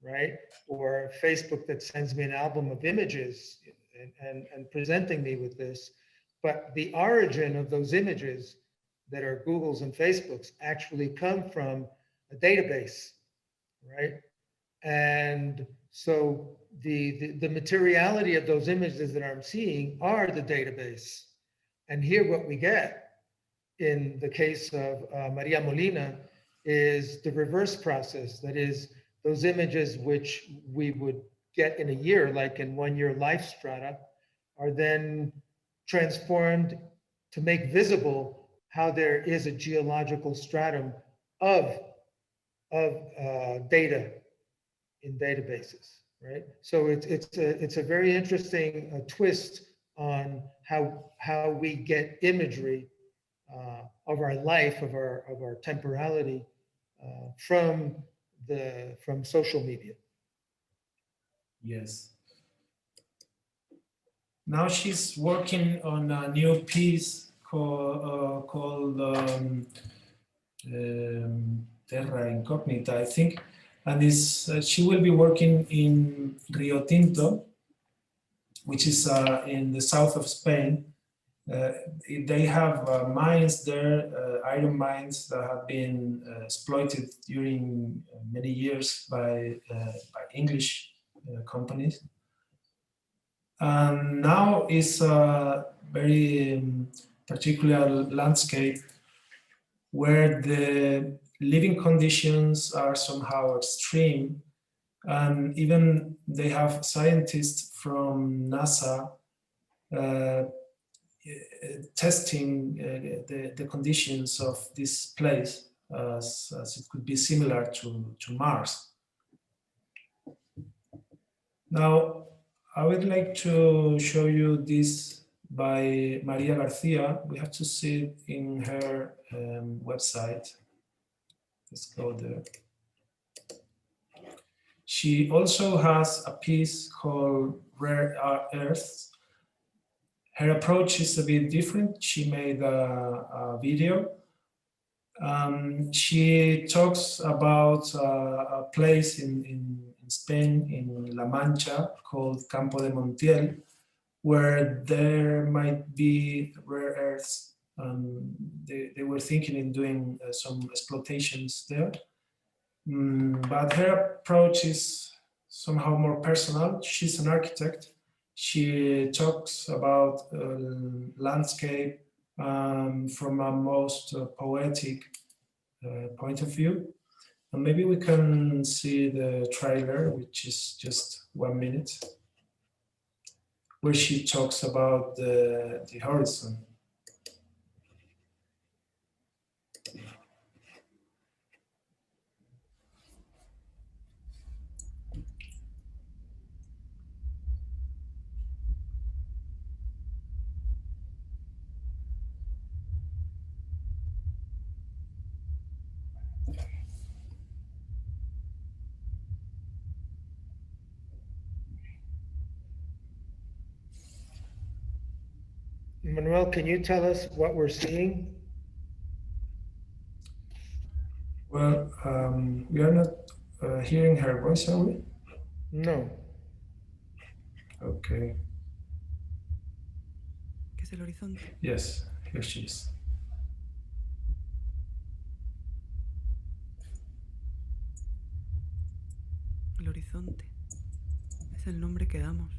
[SPEAKER 2] right? Or Facebook that sends me an album of images and presenting me with this. But the origin of those images that are Google's and Facebook's actually come from a database, right? And so the materiality of those images that I'm seeing are the database. And here what we get in the case of Maria Molina is the reverse process. That is, those images which we would get in a year, like in 1 year life strata, are then transformed to make visible how there is a geological stratum of data in databases, right? So it's a very interesting twist on how we get imagery of our life, of our temporality from social media.
[SPEAKER 3] Yes. Now she's working on a new piece called Terra Incognita, I think, and she will be working in Rio Tinto, which is in the south of Spain. They have mines there, iron mines that have been exploited during many years by English companies. And now is a very particular landscape where the living conditions are somehow extreme, and even they have scientists from NASA testing the conditions of this place as it could be similar to Mars. Now, I would like to show you this by Maria Garcia. We have to see it in her website. Let's go there. She also has a piece called Rare Earths. Her approach is a bit different. She made a video. She talks about a place in Spain, in La Mancha, called Campo de Montiel, where there might be rare earths. They were thinking in doing some exploitations there. But her approach is somehow more personal. She's an architect. She talks about landscape from a most poetic point of view. And maybe we can see the trailer, which is just 1 minute, where she talks about the horizon.
[SPEAKER 2] Manuel, can you tell us what we're seeing?
[SPEAKER 3] Well, we are not hearing her voice, are we?
[SPEAKER 2] No.
[SPEAKER 3] Okay.
[SPEAKER 5] ¿Qué es el horizonte?
[SPEAKER 3] Yes, here she is.
[SPEAKER 5] El horizonte es el nombre que damos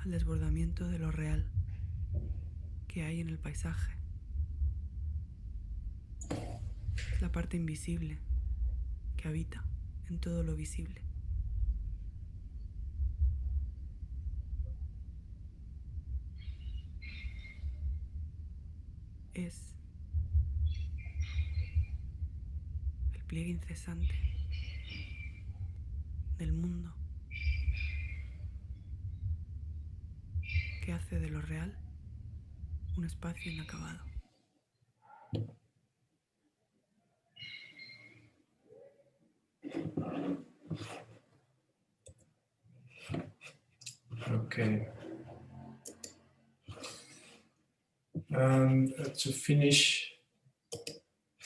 [SPEAKER 5] al desbordamiento de lo real que hay en el paisaje. Es la parte invisible que habita en todo lo visible. Es el pliegue incesante del mundo que hace de lo real un espacio inacabado.
[SPEAKER 3] Okay. And to finish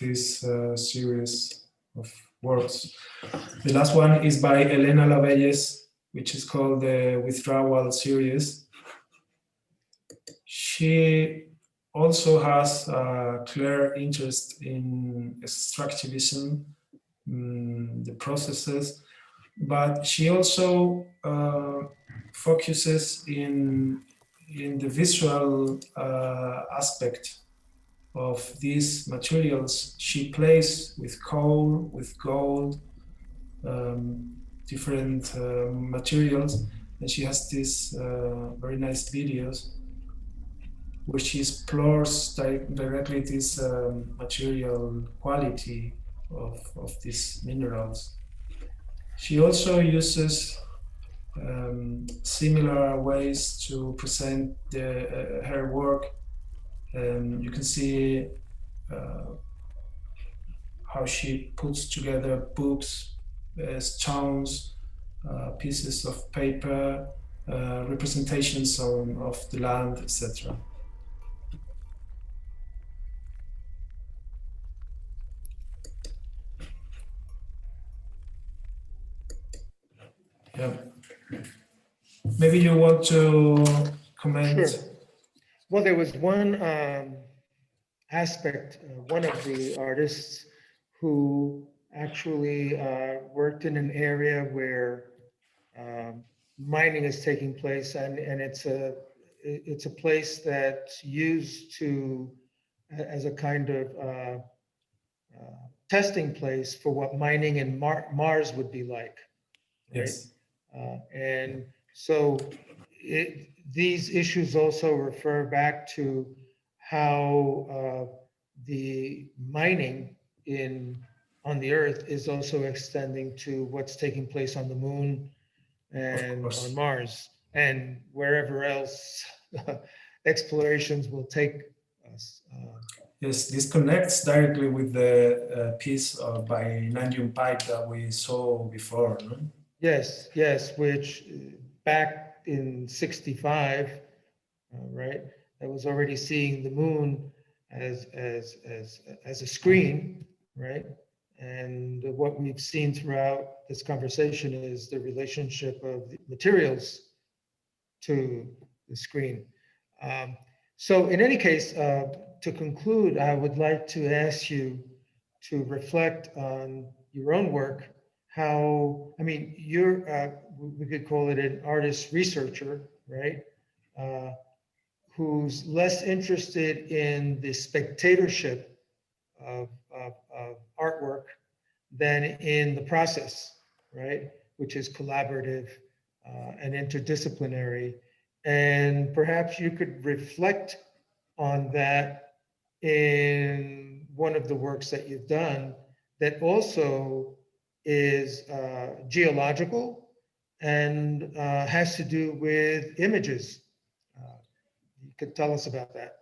[SPEAKER 3] this series of works, the last one is by Elena Lavelles, which is called the Withdrawal Series. She also has a clear interest in extractivism, the processes, but she also focuses in the visual aspect of these materials. She plays with coal, with gold, different materials, and she has these very nice videos where she explores directly this material quality of these minerals. She also uses similar ways to present her work. You can see how she puts together books, stones, pieces of paper, representations of the land, etc. Yeah. Maybe you want to comment?
[SPEAKER 2] Sure. Well, there was one aspect, one of the artists who actually worked in an area where mining is taking place, and it's a place that's used to as a kind of testing place for what mining in Mars would be like. Right?
[SPEAKER 3] Yes.
[SPEAKER 2] And so these issues also refer back to how the mining on the Earth is also extending to what's taking place on the Moon and on Mars and wherever else explorations will take us.
[SPEAKER 3] Yes, this connects directly with the piece by Nanjun Pipe that we saw before, no?
[SPEAKER 2] Yes, yes, which back in '65, right, I was already seeing the moon as a screen, right? And what we've seen throughout this conversation is the relationship of the materials to the screen. So in any case, to conclude, I would like to ask you to reflect on your own work. How, I mean, you're, we could call it an artist researcher, right? Who's less interested in the spectatorship of artwork than in the process, right? Which is collaborative and interdisciplinary. And perhaps you could reflect on that in one of the works that you've done that also is geological and has to do with images. You could tell us about that.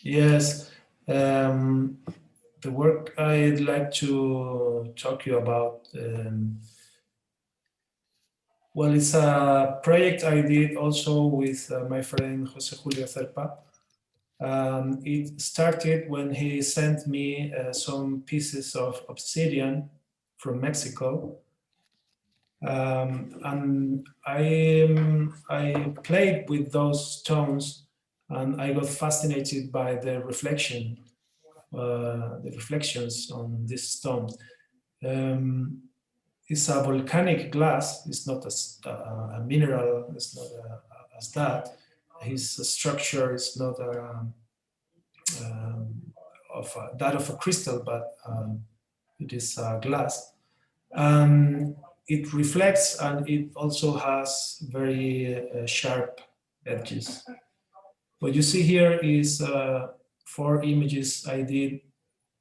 [SPEAKER 3] Yes. The work I'd like to talk to you about, well, it's a project I did also with my friend Jose Julio Cerpa. It started when he sent me some pieces of obsidian from Mexico. And I played with those stones, and I got fascinated by the reflections on this stone. It's a volcanic glass. It's not a mineral. It's not as that. His structure is not that of a crystal, but it is glass. It reflects, and it also has very sharp edges. What you see here is 4 images I did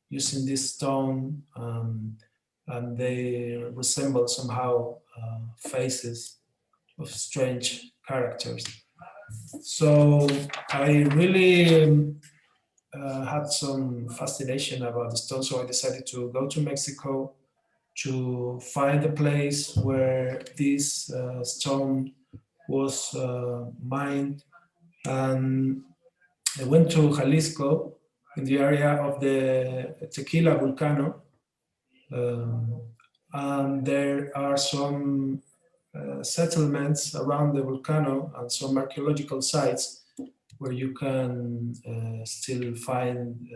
[SPEAKER 3] using this stone, and they resemble somehow faces of strange characters. So I really had some fascination about the stone, so I decided to go to Mexico to find a place where this stone was mined. And I went to Jalisco, in the area of the Tequila Volcano, and there are some settlements around the volcano and some archaeological sites where you can still find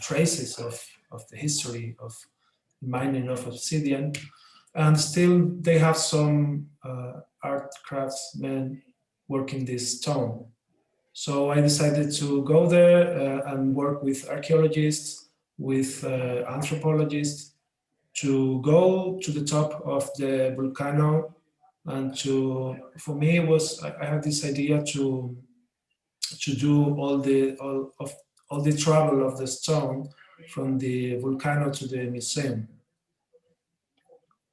[SPEAKER 3] traces of the history of mining of obsidian, and still they have some art craftsmen working this stone. So I decided to go there and work with archaeologists, with anthropologists, to go to the top of the volcano, and for me it was, I had this idea to do all the travel of the stone from the volcano to the museum.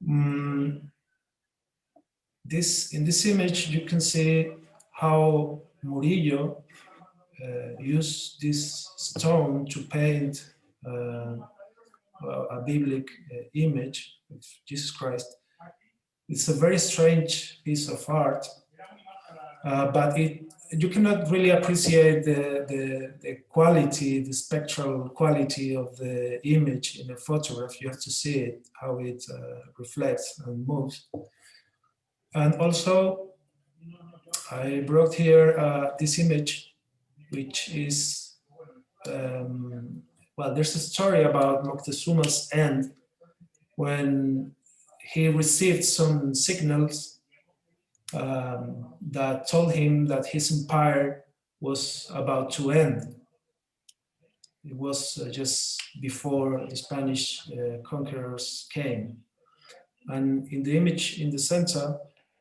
[SPEAKER 3] In this image, you can see how Murillo used this stone to paint a biblical image of Jesus Christ. It's a very strange piece of art, but you cannot really appreciate the quality, the spectral quality of the image in a photograph. You have to see it, how it reflects and moves. And also, I brought here this image, which is, well, there's a story about Moctezuma's end when he received some signals that told him that his empire was about to end. It was just before the Spanish conquerors came. And in the image in the center,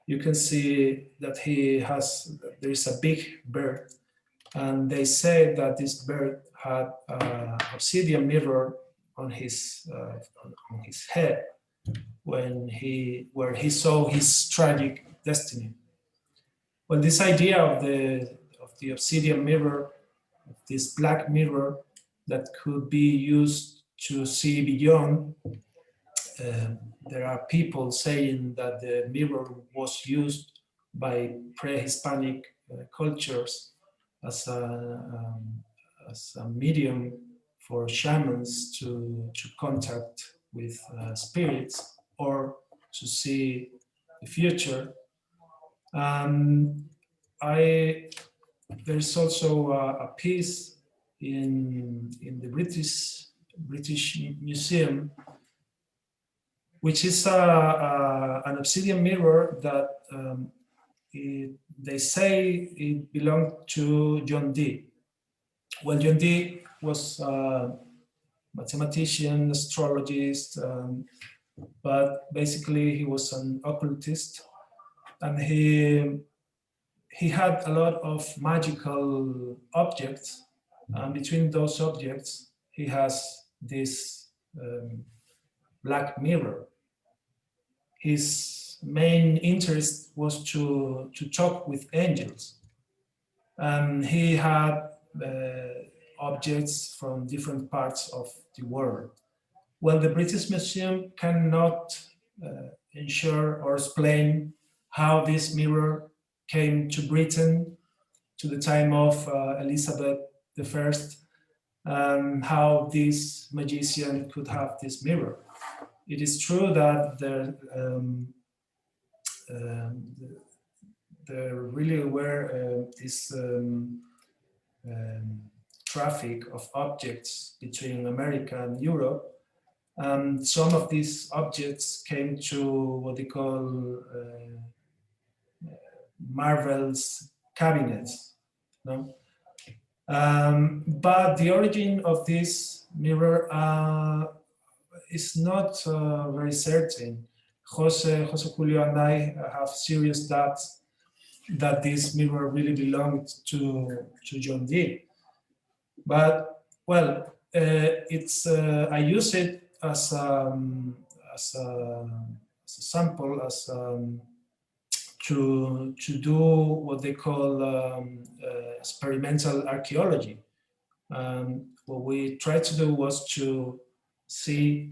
[SPEAKER 3] you can see that there is a big bird, and they say that this bird had an obsidian mirror on his head where he saw his tragic destiny. Well, this idea of the obsidian mirror, this black mirror that could be used to see beyond. There are people saying that the mirror was used by pre-Hispanic cultures as a medium for shamans to contact with spirits or to see the future. There's also a piece in the British Museum, which is an obsidian mirror that they say it belonged to John Dee. Well, John Dee was a mathematician, astrologist, but basically he was an occultist, and he had a lot of magical objects, and between those objects he has this black mirror. His main interest was to talk with angels, and he had objects from different parts of the world. Well, the British Museum cannot ensure or explain how this mirror came to Britain to the time of Elizabeth I, and how this magician could have this mirror. It is true that there really were this traffic of objects between America and Europe. Some of these objects came to what they call Marvel's cabinets. No? But the origin of this mirror is not very certain. Jose Julio and I have serious doubts that this mirror really belonged to John Dee. But well, I use it as a sample, to do what they call experimental archaeology. What we tried to do was to see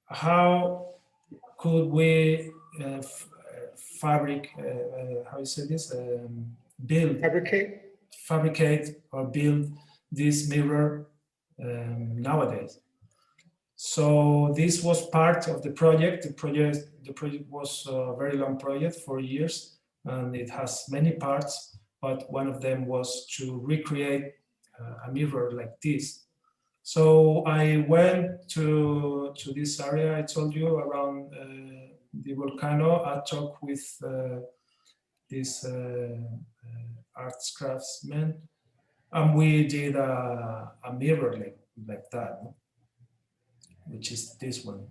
[SPEAKER 3] how could we fabricate or build this mirror nowadays. So this was part of the project. The project was a very long project, 4 years, and it has many parts, but one of them was to recreate a mirror like this. So I went to this area I told you around the volcano. I talked with this arts craftsman, and we did a mirror like that, which is this one.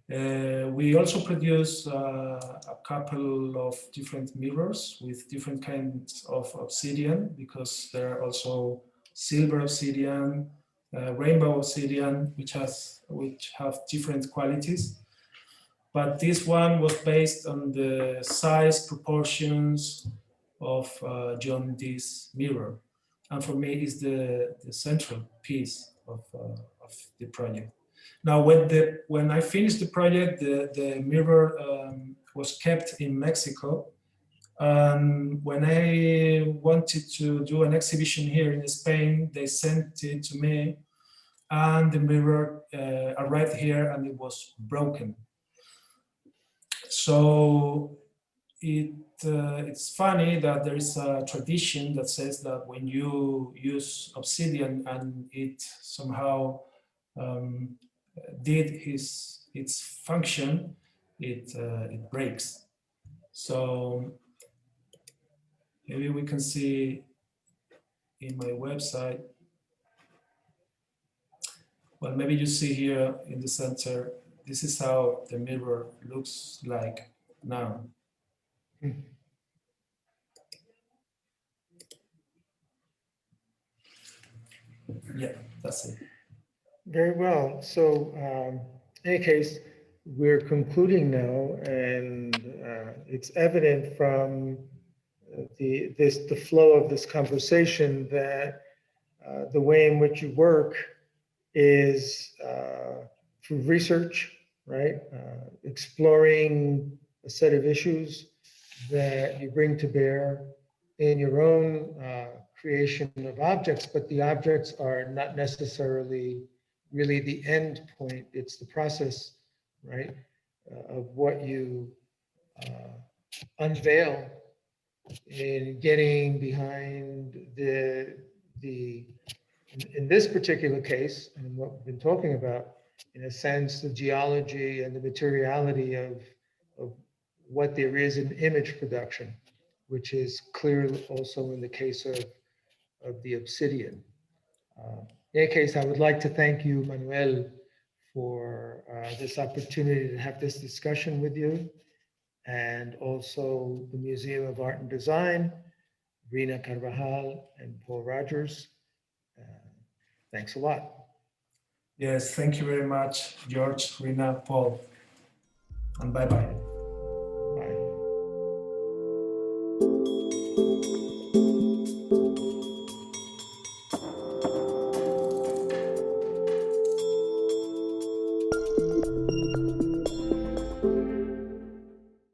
[SPEAKER 3] We also produce a couple of different mirrors with different kinds of obsidian, because there are also silver obsidian, rainbow obsidian, which have different qualities. But this one was based on the size proportions of John Dee's mirror, and for me is the central piece of the project. Now, when I finished the project, the mirror was kept in Mexico. When I wanted to do an exhibition here in Spain, they sent it to me, and the mirror arrived here and it was broken. So it's funny that there is a tradition that says that when you use obsidian and it somehow did its function, it breaks. So maybe we can see in my website. Well, maybe you see here in the center, this is how the mirror looks like now. Yeah, that's it.
[SPEAKER 2] Very well. So in any case, we're concluding now, and it's evident from the flow of this conversation that the way in which you work is through research, right? Exploring a set of issues that you bring to bear in your own creation of objects, but the objects are not necessarily really the end point. It's the process, right, of what you unveil in getting behind in this particular case, and what we've been talking about, in a sense, the geology and the materiality of what there is in image production, which is clear also in the case of the Obsidian. In any case, I would like to thank you, Manuel, for this opportunity to have this discussion with you, and also the Museum of Art and Design, Rina Carvajal and Paul Rogers. Thanks a lot.
[SPEAKER 3] Yes, thank you very much, George, Rina, Paul, and bye-bye.